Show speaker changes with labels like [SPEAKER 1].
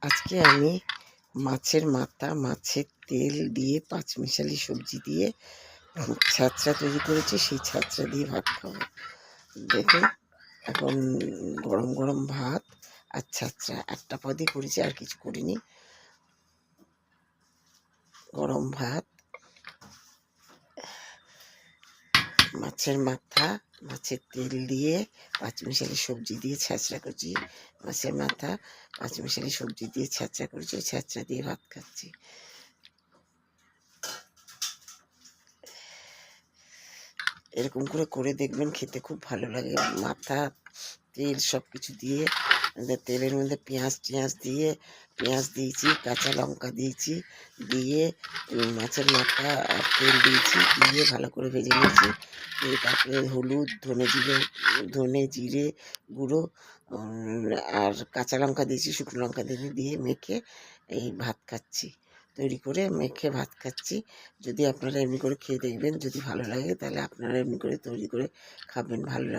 [SPEAKER 1] আজকে আমি মাছের মাথা, মাছের তেল দিয়ে পাঁচমিশালি সবজি দিয়ে ছ্যাঁচড়া তৈরি করেছি। সেই ছ্যাঁচড়া দিয়ে ভাত খাবো। দেখুন, এখন গরম গরম ভাত আর ছ্যাঁচড়া একটা পদই করেছি, আর কিছু করিনি। গরম ভাত, মাছের মাথা, মাছের তেল দিয়ে পাঁচমিশালি সবজি দিয়ে ছ্যাঁচড়া করছি। মাছের মাথা, পাঁচমিশালি সবজি দিয়ে ছ্যাঁচড়া করছি, ওই ছ্যাঁচড়া দিয়ে ভাত খাচ্ছি। এরকম করে দেখবেন, খেতে খুব ভালো লাগে। মাথা, তেল সব কিছু দিয়ে, তেলের মধ্যে পেঁয়াজ দিয়ে, পেঁয়াজ দিয়েছি, কাঁচা লঙ্কা দিয়েছি, দিয়ে মাছের মাথা আর তেল দিয়েছি, দিয়ে ভালো করে ভেজে নিয়েছি। তারপরে হলুদ, ধনে জিরে গুঁড়ো আর কাঁচা লঙ্কা দিয়েছি, শুকনো লঙ্কা দিয়ে মেখে এই ভাত খাচ্ছি। তৈরি করে মেখে ভাত খাচ্ছি। যদি আপনারা এমনি করে খেয়ে দেখবেন, যদি ভালো লাগে তাহলে আপনারা এমনি করে তৈরি করে খাবেন, ভালো লাগে।